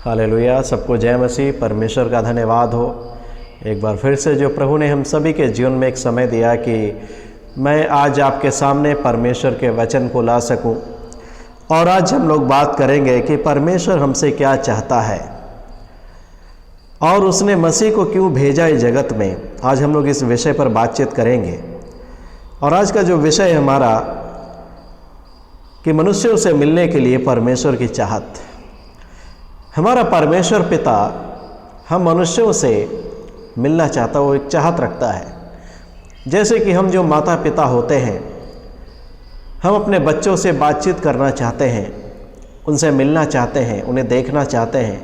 Hallelujah. सबको जय मसीह। परमेश्वर का धन्यवाद हो एक बार फिर से जो प्रभु ने हम सभी के जीवन में एक समय दिया कि मैं आज आपके सामने परमेश्वर के वचन को ला सकूं। और आज हम लोग बात करेंगे कि परमेश्वर हमसे क्या चाहता है और उसने मसीह को क्यों भेजा इस जगत में। आज हम लोग इस विषय पर बातचीत करेंगे। और आज का जो विषय है हमारा कि मनुष्यों से मिलने के लिए परमेश्वर की चाहत। हमारा परमेश्वर पिता हम मनुष्यों से मिलना चाहता, वो एक चाहत रखता है। जैसे कि हम जो माता पिता होते हैं, हम अपने बच्चों से बातचीत करना चाहते हैं, उनसे मिलना चाहते हैं, उन्हें देखना चाहते हैं,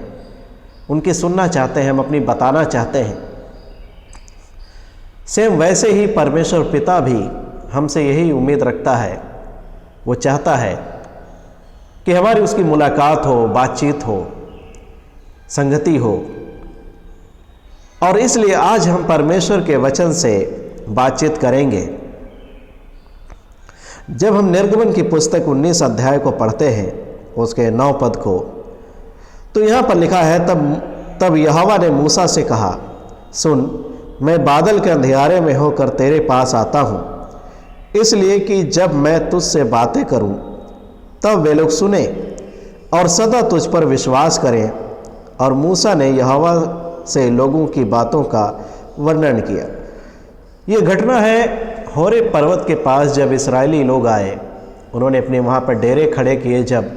उनकी सुनना चाहते हैं, हम अपनी बताना चाहते हैं। सेम वैसे ही परमेश्वर पिता भी हमसे यही उम्मीद रखता है। वो चाहता है कि हमारी उसकी मुलाकात हो, बातचीत हो, संगति हो। और इसलिए आज हम परमेश्वर के वचन से बातचीत करेंगे। जब हम निर्गमन की पुस्तक 19 अध्याय को पढ़ते हैं, उसके 9 पद को, तो यहाँ पर लिखा है, तब यहोवा ने मूसा से कहा, सुन, मैं बादल के अंधियारे में होकर तेरे पास आता हूँ, इसलिए कि जब मैं तुझसे बातें करूँ तब वे लोग सुने और सदा तुझ पर विश्वास करें। और मूसा ने यहोवा से लोगों की बातों का वर्णन किया। ये घटना है होरे पर्वत के पास, जब इस्राएली लोग आए, उन्होंने अपने वहाँ पर डेरे खड़े किए जब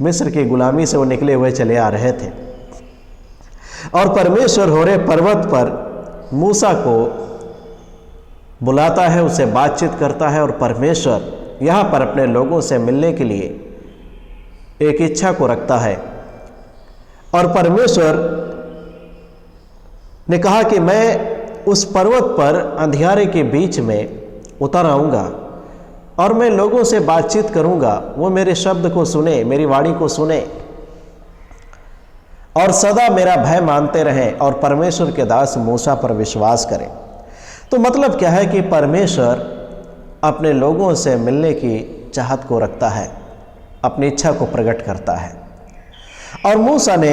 मिस्र की गुलामी से वो निकले हुए चले आ रहे थे। और परमेश्वर होरे पर्वत पर मूसा को बुलाता है, उससे बातचीत करता है। और परमेश्वर यहाँ पर अपने लोगों से मिलने के लिए एक इच्छा को रखता है। और परमेश्वर ने कहा कि मैं उस पर्वत पर अंधियारे के बीच में उतर आऊँगा और मैं लोगों से बातचीत करूँगा। वो मेरे शब्द को सुने, मेरी वाणी को सुने और सदा मेरा भय मानते रहें और परमेश्वर के दास मूसा पर विश्वास करें। तो मतलब क्या है कि परमेश्वर अपने लोगों से मिलने की चाहत को रखता है, अपनी इच्छा को प्रकट करता है। और मूसा ने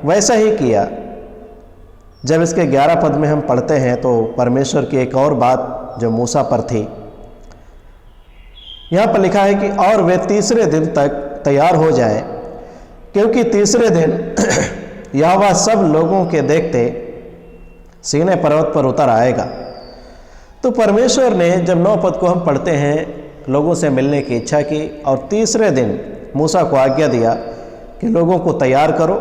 वैसा ही किया। जब इसके 11 पद में हम पढ़ते हैं तो परमेश्वर की एक और बात जो मूसा पर थी, यहाँ पर लिखा है कि और वे तीसरे दिन तक तैयार हो जाएं, क्योंकि तीसरे दिन यहोवा सब लोगों के देखते सीनै पर्वत पर उतर आएगा। तो परमेश्वर ने जब 9 पद को हम पढ़ते हैं, लोगों से मिलने की इच्छा की और तीसरे दिन मूसा को आज्ञा दिया कि लोगों को तैयार करो,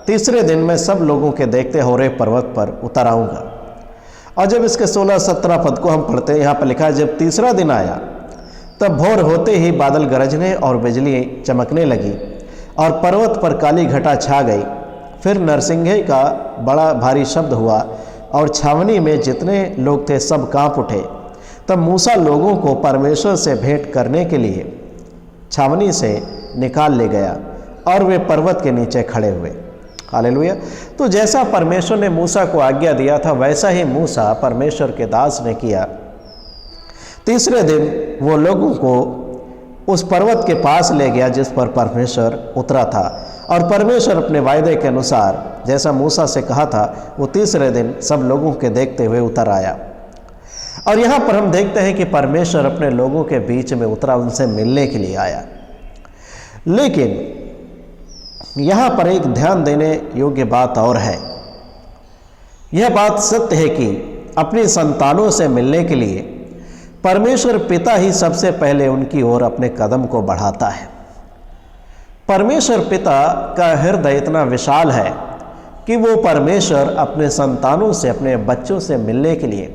तीसरे दिन मैं सब लोगों के देखते होरे पर्वत पर उतर आऊँगा। और जब इसके 16-17 पद को हम पढ़ते हैं, यहाँ पर लिखा है, जब तीसरा दिन आया तब भोर होते ही बादल गरजने और बिजली चमकने लगी और पर्वत पर काली घटा छा गई। फिर नरसिंगे का बड़ा भारी शब्द हुआ और छावनी में जितने लोग थे सब काँप उठे। तब मूसा लोगों को परमेश्वर से भेंट करने के लिए छावनी से निकाल ले गया और वे पर्वत के नीचे खड़े हुए। हालेलुया। तो जैसा परमेश्वर ने मूसा को आज्ञा दिया था, वैसा ही मूसा परमेश्वर के दास ने किया। तीसरे दिन वो लोगों को उस पर्वत के पास ले गया जिस पर परमेश्वर उतरा था। और परमेश्वर अपने वायदे के अनुसार जैसा मूसा से कहा था, वो तीसरे दिन सब लोगों के देखते हुए उतर आया। और यहाँ पर हम देखते हैं कि परमेश्वर अपने लोगों के बीच में उतरा, उनसे मिलने के लिए आया। लेकिन यहाँ पर एक ध्यान देने योग्य बात और है। यह बात सत्य है कि अपनी संतानों से मिलने के लिए परमेश्वर पिता ही सबसे पहले उनकी ओर अपने कदम को बढ़ाता है। परमेश्वर पिता का हृदय इतना विशाल है कि वो परमेश्वर अपने संतानों से, अपने बच्चों से मिलने के लिए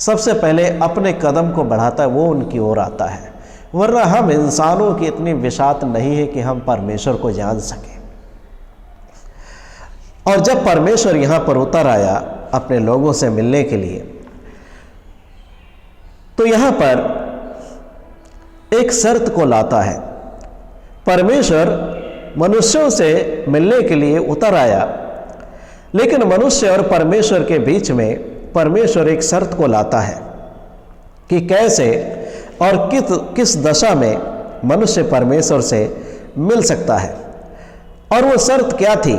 सबसे पहले अपने कदम को बढ़ाता है, वो उनकी ओर आता है। वरना हम इंसानों की इतनी विशात नहीं है कि हम परमेश्वर को जान सकें। और जब परमेश्वर यहाँ पर उतर आया अपने लोगों से मिलने के लिए, तो यहाँ पर एक शर्त को लाता है। परमेश्वर मनुष्यों से मिलने के लिए उतर आया, लेकिन मनुष्य और परमेश्वर के बीच में परमेश्वर एक शर्त को लाता है कि कैसे और किस दशा में मनुष्य परमेश्वर से मिल सकता है। और वो शर्त क्या थी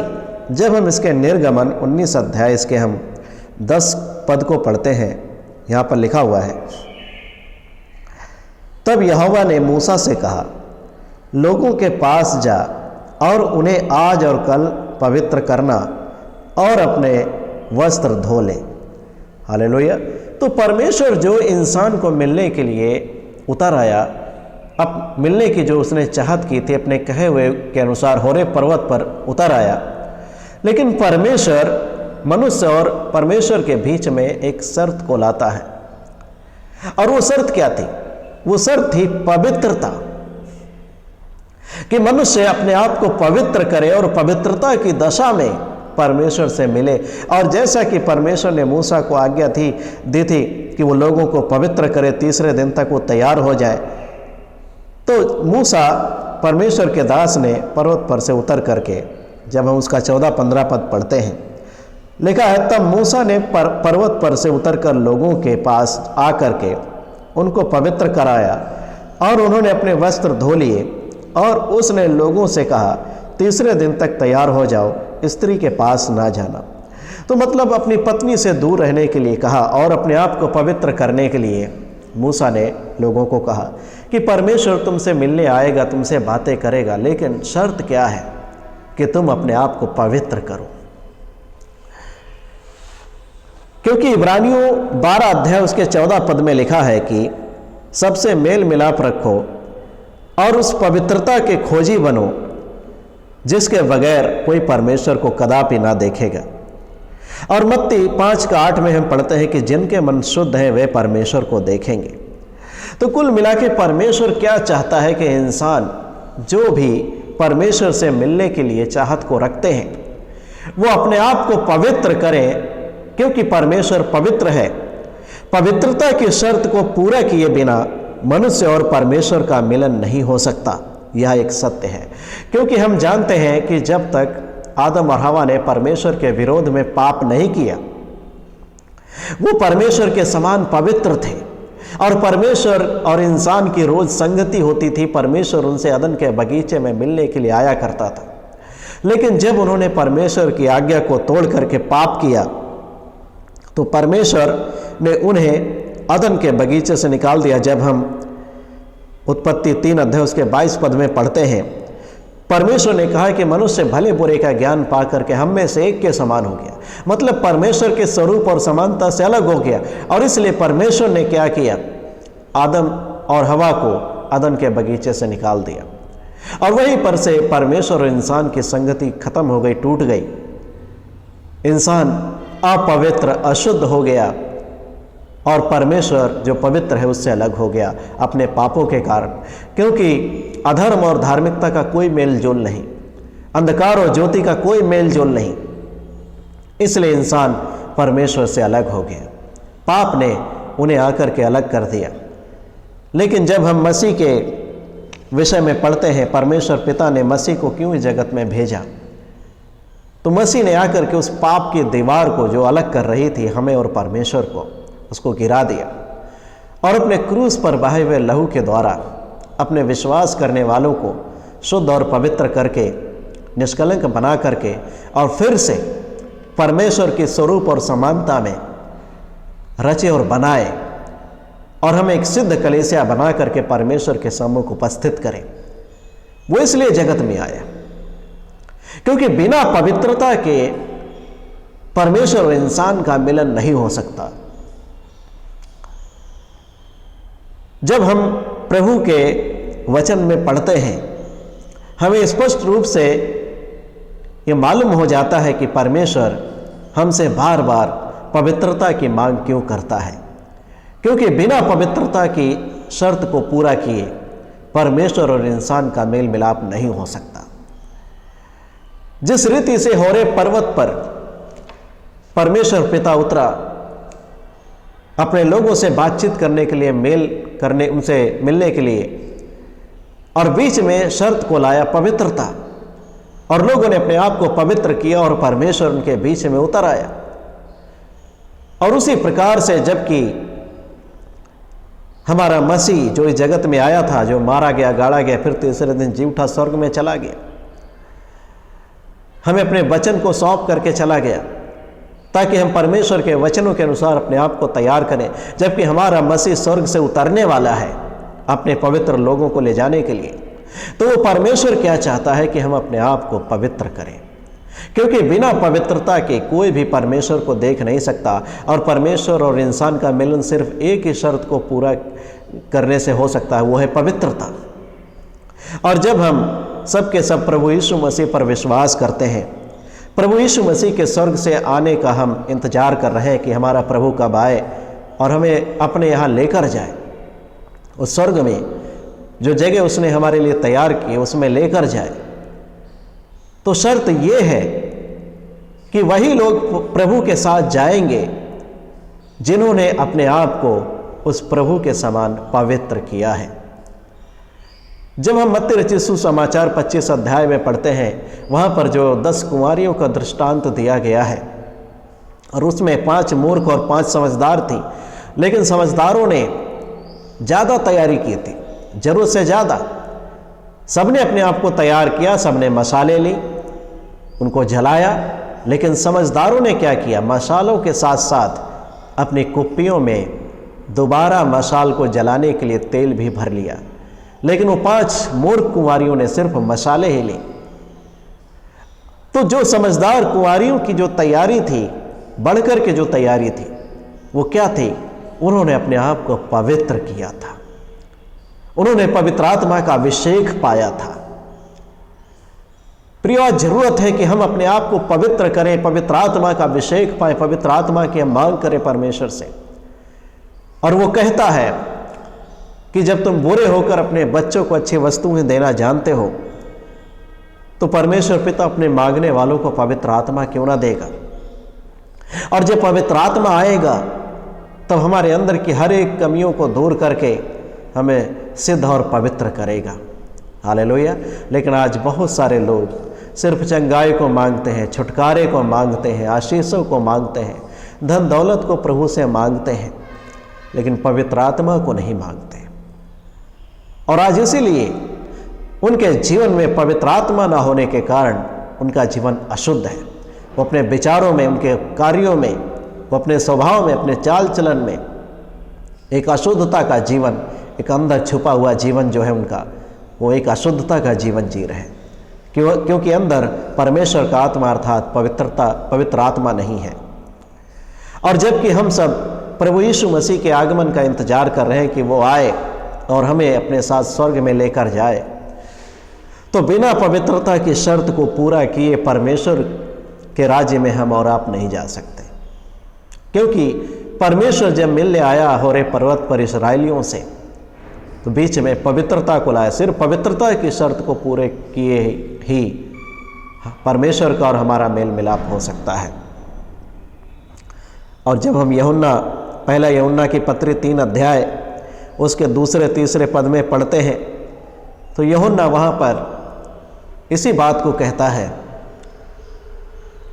जब हम इसके निर्गमन 19 अध्याय इसके हम 10 पद को पढ़ते हैं, यहाँ पर लिखा हुआ है, तब यहोवा ने मूसा से कहा, लोगों के पास जा और उन्हें आज और कल पवित्र करना और अपने वस्त्र धो ले। हालेलुया। तो परमेश्वर जो इंसान को मिलने के लिए उतर आया, अब मिलने की जो उसने चाहत की थी, अपने कहे हुए के अनुसार होरेब पर्वत पर उतर आया, लेकिन परमेश्वर मनुष्य और परमेश्वर के बीच में एक शर्त को लाता है। और वो शर्त क्या थी? वो शर्त थी पवित्रता, कि मनुष्य अपने आप को पवित्र करे और पवित्रता की दशा में परमेश्वर से मिले। और जैसा कि परमेश्वर ने मूसा को आज्ञा दी थी कि वो लोगों को पवित्र करे, तीसरे दिन तक वो तैयार हो जाए, तो मूसा परमेश्वर के दास ने पर्वत पर से उतर करके, जब हम उसका 14-15 पद पढ़ते हैं, लिखा है, तब मूसा ने पर्वत पर से उतरकर लोगों के पास आकर के उनको पवित्र कराया और उन्होंने अपने वस्त्र धो लिए। और उसने लोगों से कहा, तीसरे दिन तक तैयार हो जाओ, स्त्री के पास ना जाना। तो मतलब अपनी पत्नी से दूर रहने के लिए कहा और अपने आप को पवित्र करने के लिए मूसा ने लोगों को कहा कि परमेश्वर तुमसे मिलने आएगा, तुमसे बातें करेगा, लेकिन शर्त क्या है कि तुम अपने आप को पवित्र करो। क्योंकि इब्रानियों 12 अध्याय उसके 14 पद में लिखा है कि सबसे मेल मिलाप रखो और उस पवित्रता के खोजी बनो जिसके बगैर कोई परमेश्वर को कदापि ना देखेगा। और मत्ती 5:8 में हम पढ़ते हैं कि जिनके मन शुद्ध हैं वे परमेश्वर को देखेंगे। तो कुल मिला के परमेश्वर क्या चाहता है कि इंसान जो भी परमेश्वर से मिलने के लिए चाहत को रखते हैं वो अपने आप को पवित्र करें, क्योंकि परमेश्वर पवित्र है। पवित्रता की शर्त को पूरा किए बिना मनुष्य और परमेश्वर का मिलन नहीं हो सकता। यह एक सत्य है, क्योंकि हम जानते हैं कि जब तक आदम और हवा ने परमेश्वर के विरोध में पाप नहीं किया, वो परमेश्वर के समान पवित्र थे और परमेश्वर और इंसान की रोज संगति होती थी। परमेश्वर उनसे अदन के बगीचे में मिलने के लिए आया करता था। लेकिन जब उन्होंने परमेश्वर की आज्ञा को तोड़ करके पाप किया, तो परमेश्वर ने उन्हें अदन के बगीचे से निकाल दिया। जब हम उत्पत्ति 3 अध्याय उसके 22 पद में पढ़ते हैं, परमेश्वर ने कहा कि मनुष्य भले बुरे का ज्ञान पा करके हम में से एक के समान हो गया, मतलब परमेश्वर के स्वरूप और समानता से अलग हो गया। और इसलिए परमेश्वर ने क्या किया, आदम और हवा को अदन के बगीचे से निकाल दिया और वहीं पर से परमेश्वर और इंसान की संगति खत्म हो गई, टूट गई। इंसान अपवित्र, अशुद्ध हो गया और परमेश्वर जो पवित्र है उससे अलग हो गया अपने पापों के कारण। क्योंकि अधर्म और धार्मिकता का कोई मेल जोल नहीं, अंधकार और ज्योति का कोई मेल जोल नहीं, इसलिए इंसान परमेश्वर से अलग हो गया। पाप ने उन्हें आकर के अलग कर दिया। लेकिन जब हम मसीह के विषय में पढ़ते हैं, परमेश्वर पिता ने मसीह को क्यों इस जगत में भेजा, तो मसीह ने आकर के उस पाप की दीवार को जो अलग कर रही थी हमें और परमेश्वर को, उसको गिरा दिया और अपने क्रूस पर बहे हुए लहू के द्वारा अपने विश्वास करने वालों को शुद्ध और पवित्र करके, निष्कलंक बना करके, और फिर से परमेश्वर के स्वरूप और समानता में रचे और बनाए और हमें एक सिद्ध कलीसिया बना करके परमेश्वर के सम्मुख उपस्थित करें। वो इसलिए जगत में आया क्योंकि बिना पवित्रता के परमेश्वर और इंसान का मिलन नहीं हो सकता। जब हम प्रभु के वचन में पढ़ते हैं, हमें स्पष्ट रूप से ये मालूम हो जाता है कि परमेश्वर हमसे बार बार पवित्रता की मांग क्यों करता है, क्योंकि बिना पवित्रता की शर्त को पूरा किए परमेश्वर और इंसान का मेल मिलाप नहीं हो सकता। जिस रीति से होरेब पर्वत पर परमेश्वर पिता उतरा अपने लोगों से बातचीत करने के लिए, उनसे मिलने के लिए, और बीच में शर्त को लाया पवित्रता, और लोगों ने अपने आप को पवित्र किया और परमेश्वर उनके बीच में उतर आया। और उसी प्रकार से जबकि हमारा मसीह जो इस जगत में आया था, जो मारा गया, गाड़ा गया, फिर तीसरे दिन जी उठा, स्वर्ग में चला गया, हमें अपने वचन को सौंप करके चला गया ताकि हम परमेश्वर के वचनों के अनुसार अपने आप को तैयार करें, जबकि हमारा मसीह स्वर्ग से उतरने वाला है अपने पवित्र लोगों को ले जाने के लिए। तो वो परमेश्वर क्या चाहता है कि हम अपने आप को पवित्र करें, क्योंकि बिना पवित्रता के कोई भी परमेश्वर को देख नहीं सकता। और परमेश्वर और इंसान का मिलन सिर्फ एक ही शर्त को पूरा करने से हो सकता है, वो है पवित्रता। और जब हम सब के सब प्रभु यीशु मसीह पर विश्वास करते हैं, प्रभु यीशु मसीह के स्वर्ग से आने का हम इंतजार कर रहे हैं कि हमारा प्रभु कब आए और हमें अपने यहाँ लेकर जाए, उस स्वर्ग में जो जगह उसने हमारे लिए तैयार की उसमें लेकर जाए। तो शर्त ये है कि वही लोग प्रभु के साथ जाएंगे जिन्होंने अपने आप को उस प्रभु के समान पवित्र किया है। जब हम मत्ती रचित सुसमाचार 25 अध्याय में पढ़ते हैं, वहाँ पर जो 10 कुंवारियों का दृष्टांत दिया गया है और उसमें 5 मूर्ख और 5 समझदार थी, लेकिन समझदारों ने ज़्यादा तैयारी की थी, जरूरत से ज़्यादा। सबने अपने आप को तैयार किया, सबने मसाले ली, उनको जलाया, लेकिन समझदारों ने क्या किया, मसालों के साथ साथ अपनी कुप्पियों में दोबारा मसाल को जलाने के लिए तेल भी भर लिया। लेकिन वो 5 मूर्ख कुंवारियों ने सिर्फ मसाले ही ली। तो जो समझदार कुंवारियों की जो तैयारी थी, बढ़कर के जो तैयारी थी, वो क्या थी? उन्होंने अपने आप को पवित्र किया था, उन्होंने पवित्र आत्मा का अभिषेक पाया था। प्रिय, जरूरत है कि हम अपने आप को पवित्र करें, पवित्र आत्मा का अभिषेक पाए, पवित्र आत्मा की हम मांग करें परमेश्वर से। और वो कहता है कि जब तुम बुरे होकर अपने बच्चों को अच्छी वस्तुएं देना जानते हो, तो परमेश्वर पिता अपने मांगने वालों को पवित्र आत्मा क्यों ना देगा। और जब पवित्र आत्मा आएगा तब हमारे अंदर की हर एक कमियों को दूर करके हमें सिद्ध और पवित्र करेगा। हालेलुया। लेकिन आज बहुत सारे लोग सिर्फ चंगाई को मांगते हैं, छुटकारे को मांगते हैं, आशीषों को मांगते हैं, धन दौलत को प्रभु से मांगते हैं, लेकिन पवित्र आत्मा को नहीं मांगते। और आज इसीलिए उनके जीवन में पवित्र आत्मा ना होने के कारण उनका जीवन अशुद्ध है। वो अपने विचारों में, उनके कार्यों में, वो अपने स्वभाव में, अपने चाल चलन में एक अशुद्धता का जीवन, एक अंदर छुपा हुआ जीवन जो है उनका, वो एक अशुद्धता का जीवन जी रहे हैं, क्योंकि अंदर परमेश्वर का आत्मा अर्थात पवित्र आत्मा नहीं है। और जबकि हम सब प्रभु यीशु मसीह के आगमन का इंतजार कर रहे हैं कि वो आए और हमें अपने साथ स्वर्ग में लेकर जाए, तो बिना पवित्रता की शर्त को पूरा किए परमेश्वर के राज्य में हम और आप नहीं जा सकते। क्योंकि परमेश्वर जब मिलने आया होरे पर्वत पर इस्राएलियों से, तो बीच में पवित्रता को लाया। सिर्फ पवित्रता की शर्त को पूरे किए ही परमेश्वर का और हमारा मेल मिलाप हो सकता है। और जब हम पहला यूहन्ना की पत्री 3 अध्याय उसके 2-3 पद में पढ़ते हैं, तो यूहन्ना वहाँ पर इसी बात को कहता है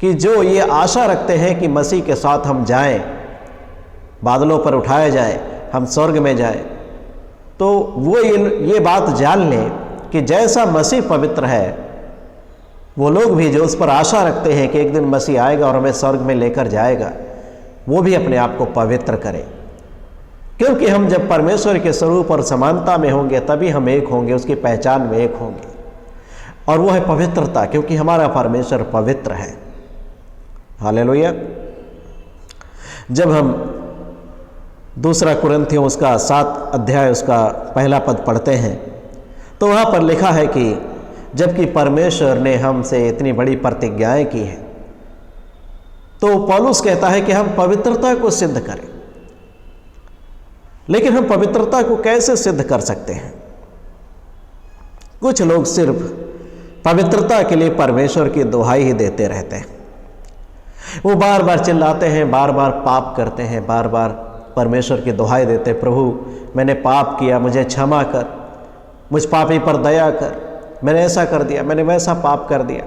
कि जो ये आशा रखते हैं कि मसीह के साथ हम जाएं, बादलों पर उठाया जाए, हम स्वर्ग में जाएं, तो वो ये बात जान लें कि जैसा मसीह पवित्र है, वो लोग भी जो उस पर आशा रखते हैं कि एक दिन मसीह आएगा और हमें स्वर्ग में लेकर जाएगा, वो भी अपने आप को पवित्र करें। क्योंकि हम जब परमेश्वर के स्वरूप और समानता में होंगे तभी हम एक होंगे, उसकी पहचान में एक होंगे, और वो है पवित्रता, क्योंकि हमारा परमेश्वर पवित्र है। हालेलुया। जब हम 2 कुरिन्थियों उसका 7 अध्याय उसका पहला पद पढ़ते हैं, तो वहाँ पर लिखा है कि जबकि परमेश्वर ने हमसे इतनी बड़ी प्रतिज्ञाएं की हैं, तो पौलुस कहता है कि हम पवित्रता को सिद्ध करें। लेकिन हम पवित्रता को कैसे सिद्ध कर सकते हैं? कुछ लोग सिर्फ पवित्रता के लिए परमेश्वर की दुहाई ही देते रहते हैं। वो बार बार चिल्लाते हैं, बार बार पाप करते हैं, बार बार परमेश्वर की दुहाई देते, प्रभु मैंने पाप किया, मुझे क्षमा कर, मुझ पापी पर दया कर, मैंने ऐसा कर दिया, मैंने वैसा पाप कर दिया,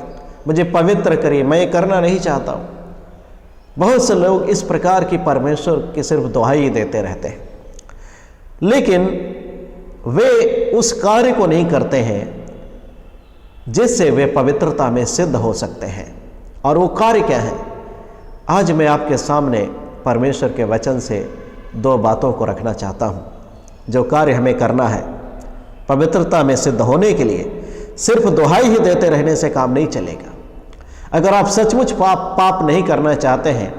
मुझे पवित्र करिए, मैं ये करना नहीं चाहता हूँ। बहुत से लोग इस प्रकार की परमेश्वर की सिर्फ दुहाई ही देते रहते हैं, लेकिन वे उस कार्य को नहीं करते हैं जिससे वे पवित्रता में सिद्ध हो सकते हैं। और वो कार्य क्या है? आज मैं आपके सामने परमेश्वर के वचन से दो बातों को रखना चाहता हूँ। जो कार्य हमें करना है पवित्रता में सिद्ध होने के लिए, सिर्फ दुहाई ही देते रहने से काम नहीं चलेगा। अगर आप सचमुच पाप नहीं करना चाहते हैं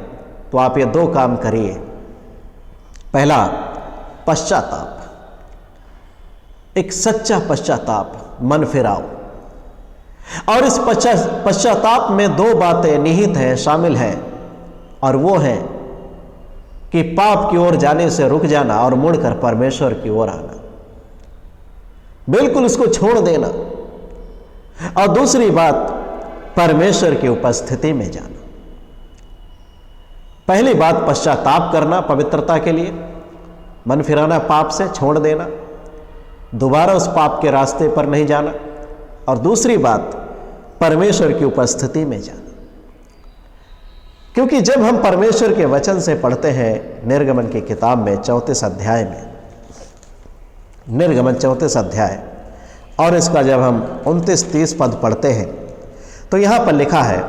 तो आप ये दो काम करिए। पहला, पश्चाताप, एक सच्चा पश्चाताप, मन फिराओ। और इस पश्चाताप में दो बातें निहित हैं, शामिल हैं, और वो है कि पाप की ओर जाने से रुक जाना और मुड़कर परमेश्वर की ओर आना, बिल्कुल उसको छोड़ देना। और दूसरी बात, परमेश्वर की उपस्थिति में जाना। पहली बात पश्चाताप करना पवित्रता के लिए, मन फिराना, पाप से छोड़ देना, दोबारा उस पाप के रास्ते पर नहीं जाना। और दूसरी बात, परमेश्वर की उपस्थिति में जाना। क्योंकि जब हम परमेश्वर के वचन से पढ़ते हैं निर्गमन की किताब में 34 अध्याय में, निर्गमन 34 अध्याय, और इसका जब हम 29-30 पद पढ़ते हैं तो यहाँ पर लिखा है,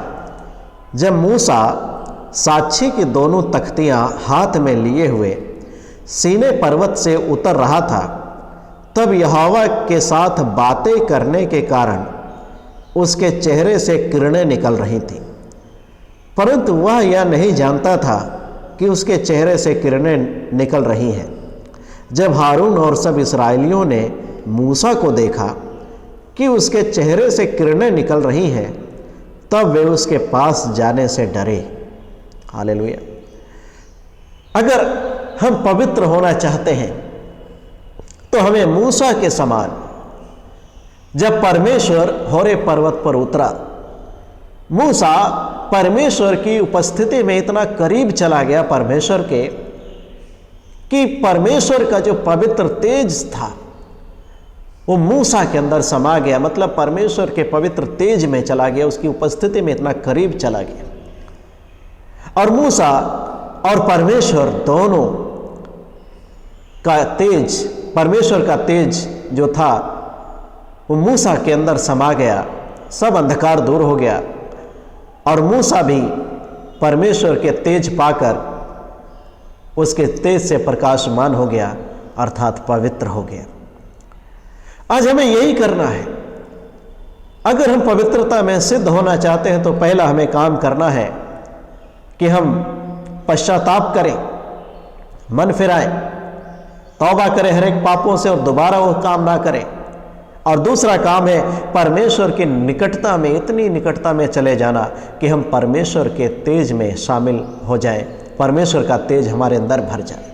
जब मूसा साक्षी की दोनों तख्तियाँ हाथ में लिए हुए सीने पर्वत से उतर रहा था, तब यहोवा के साथ बातें करने के कारण उसके चेहरे से किरणें निकल रही थीं, परंतु वह यह नहीं जानता था कि उसके चेहरे से किरणें निकल रही हैं। जब हारून और सब इस्राएलियों ने मूसा को देखा कि उसके चेहरे से किरणें निकल रही हैं, तब वे उसके पास जाने से डरे। हालेलुया। अगर हम पवित्र होना चाहते हैं तो हमें मूसा के समान, जब परमेश्वर होरे पर्वत पर उतरा, मूसा परमेश्वर की उपस्थिति में इतना करीब चला गया परमेश्वर के, कि परमेश्वर का जो पवित्र तेज था वो मूसा के अंदर समा गया। मतलब परमेश्वर के पवित्र तेज में चला गया, उसकी उपस्थिति में इतना करीब चला गया। और मूसा और परमेश्वर दोनों का तेज, परमेश्वर का तेज जो था वो मूसा के अंदर समा गया, सब अंधकार दूर हो गया, और मूसा भी परमेश्वर के तेज पाकर उसके तेज से प्रकाशमान हो गया, अर्थात पवित्र हो गया। आज हमें यही करना है। अगर हम पवित्रता में सिद्ध होना चाहते हैं तो पहला हमें काम करना है कि हम पश्चाताप करें, मन फिराएं, तौबा करें हर एक पापों से और दोबारा वो काम ना करें। और दूसरा काम है परमेश्वर की निकटता में, इतनी निकटता में चले जाना कि हम परमेश्वर के तेज में शामिल हो जाएं, परमेश्वर का तेज हमारे अंदर भर जाए।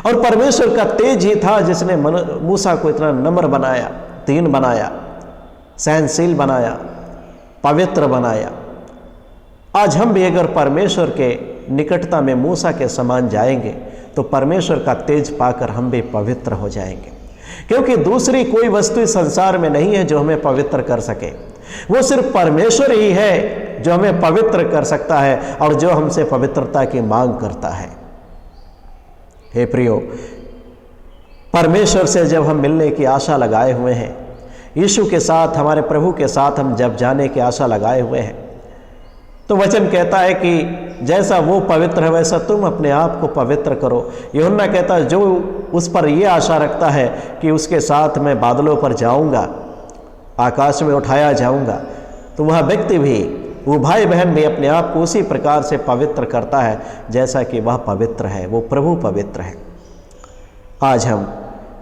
और परमेश्वर का तेज ही था जिसने मूसा को इतना नम्र बनाया, दीन बनाया, सहनशील बनाया, पवित्र बनाया। आज हम भी अगर परमेश्वर के निकटता में मूसा के समान जाएंगे तो परमेश्वर का तेज पाकर हम भी पवित्र हो जाएंगे। क्योंकि दूसरी कोई वस्तु इस संसार में नहीं है जो हमें पवित्र कर सके। वो सिर्फ परमेश्वर ही है जो हमें पवित्र कर सकता है और जो हमसे पवित्रता की मांग करता है। हे प्रियो, परमेश्वर से जब हम मिलने की आशा लगाए हुए हैं, यीशु के साथ, हमारे प्रभु के साथ हम जब जाने की आशा लगाए हुए हैं, तो वचन कहता है कि जैसा वो पवित्र है वैसा तुम अपने आप को पवित्र करो। यूहन्ना कहता है जो उस पर ये आशा रखता है कि उसके साथ मैं बादलों पर जाऊंगा, आकाश में उठाया जाऊंगा, तो वह व्यक्ति भी, वो भाई बहन भी अपने आप को उसी प्रकार से पवित्र करता है जैसा कि वह पवित्र है, वो प्रभु पवित्र है। आज हम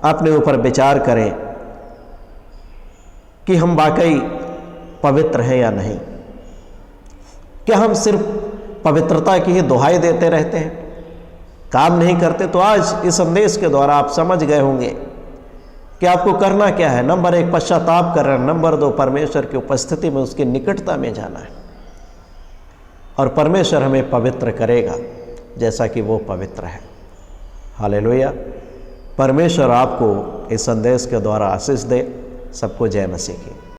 अपने ऊपर विचार करें कि हम वाकई पवित्र हैं या नहीं। क्या हम सिर्फ पवित्रता की ही दुहाई देते रहते हैं, काम नहीं करते? तो आज इस संदेश के द्वारा आप समझ गए होंगे कि आपको करना क्या है। नंबर 1 पश्चाताप करना, नंबर 2 परमेश्वर की उपस्थिति में, उसकी निकटता में जाना है, और परमेश्वर हमें पवित्र करेगा जैसा कि वो पवित्र है। हालेलुया। परमेश्वर आपको इस संदेश के द्वारा आशीष दे। सबको जय मसीह की।